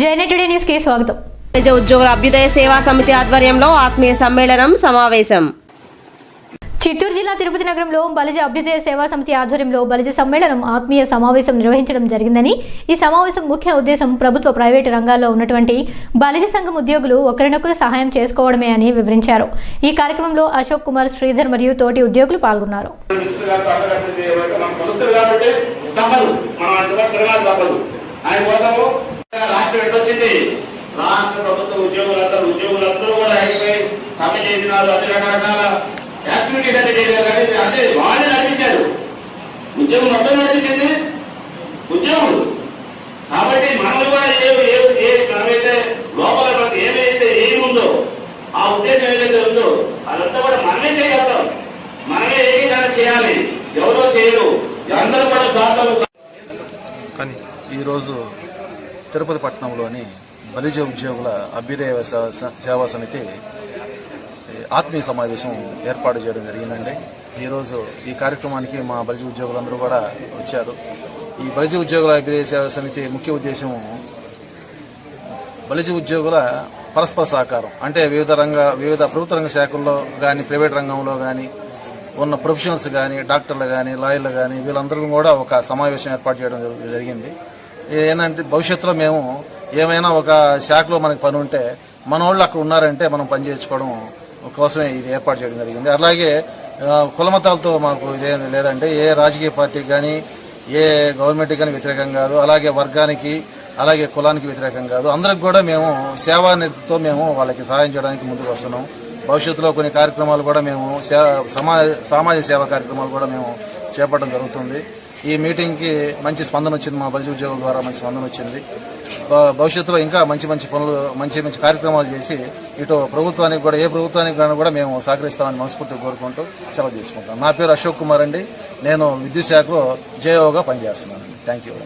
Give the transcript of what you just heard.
జేఎన్టీవీ news కి స్వాగతం. ఉద్యోగుల అభ్యుదయ సేవా సమితి ఆధ్వర్యంలో ఆత్మీయ సమ్మేళనం సమావేశం. చిత్తూరు జిల్లా తిరుపతి నగరంలో బలిజ అభ్యుదయ సేవా సమితి ఆధ్వర్యంలో బలిజ సమ్మేళనం ఆత్మీయ సమావేశం నిర్వహించడం జరిగిందని, ఈ సమావేశం ముఖ్య ఉద్దేశం ప్రభుత్వ ప్రైవేటు రంగాల్లో ఉన్నటువంటి బలిజ సంఘం ఉద్యోగులు ఒకరినొకరు సహాయం చేసుకోవడమే అని వివరించారు. ఈ కార్యక్రమంలో అశోక్ కుమార్, శ్రీధర్ మరియు తోటి ఉద్యోగులు పాల్గొన్నారు. రాష్ట్ర ప్రభుత్వ ఉద్యోగులందరూ కూడా సమ్మె చేసినారు, అన్ని రకరకాల యాక్టివిటీస్ అన్ని చేశారు. కానీ అంటే వాళ్ళే నడిపించారు, ఉద్యోగం మొత్తం నడిపించింది ఉద్యోగులు. కాబట్టి మనల్ని కూడా మనమైతే లోపల మనకి ఏమైతే ఏముందో ఆ ఉద్దేశం ఏదైతే ఉందో అదంతా కూడా మనమే చేయగలుగుతాం, మనమే ఏకీకరణ చేయాలి, ఎవరో చేయరు, అందరూ కూడా దాంట్లో. కానీ ఈరోజు తిరుపతి పట్టణంలోని బలిజ ఉద్యోగుల అభ్యుదయ సేవా సమితి ఆత్మీయ సమావేశం ఏర్పాటు చేయడం జరిగిందండి. ఈరోజు ఈ కార్యక్రమానికి మా బలిజ ఉద్యోగులందరూ కూడా వచ్చారు. ఈ బలిజ ఉద్యోగుల అభ్యుదయ సేవా సమితి ముఖ్య ఉద్దేశం బలిజ ఉద్యోగుల పరస్పర సహకారం. అంటే వివిధ ప్రభుత్వ రంగ శాఖల్లో కానీ ప్రైవేట్ రంగంలో కానీ ఉన్న ప్రొఫెషనల్స్ కానీ డాక్టర్లు కానీ లాయర్లు కానీ వీళ్ళందరూ కూడా ఒక సమావేశం ఏర్పాటు చేయడం జరిగింది. ఏంటంటే భవిష్యత్తులో మేము ఏమైనా ఒక శాఖలో మనకి పని ఉంటే మన వాళ్ళు అక్కడ ఉన్నారంటే మనం పని చేయించుకోవడం కోసమే ఇది ఏర్పాటు చేయడం జరిగింది. అలాగే కులమతాలతో మాకు ఇదేం లేదంటే ఏ రాజకీయ పార్టీకి కానీ ఏ గవర్నమెంట్కి కానీ వ్యతిరేకం కాదు, అలాగే వర్గానికి అలాగే కులానికి వ్యతిరేకం కాదు. అందరికి కూడా మేము సేవానిధితో మేము వాళ్ళకి సహాయం చేయడానికి ముందుకు వస్తున్నాం. భవిష్యత్తులో కొన్ని కార్యక్రమాలు కూడా మేము సామాజిక సేవా కార్యక్రమాలు కూడా మేము చేపట్టడం జరుగుతుంది. ఈ మీటింగ్కి మంచి స్పందన వచ్చింది, మా బలిజ ఉద్యోగుల ద్వారా మంచి స్పందన వచ్చింది. భవిష్యత్తులో ఇంకా మంచి పనులు మంచి కార్యక్రమాలు చేసి ఇటు ప్రభుత్వానికి కూడా ఏ ప్రభుత్వానికి కూడా మేము సహకరిస్తామని మనస్ఫూర్తిగా కోరుకుంటూ సెలవు తీసుకుంటాం. నా పేరు అశోక్ కుమార్ అండి. నేను విద్యుత్ శాఖలో జేఓగా పనిచేస్తున్నాను. Thank you.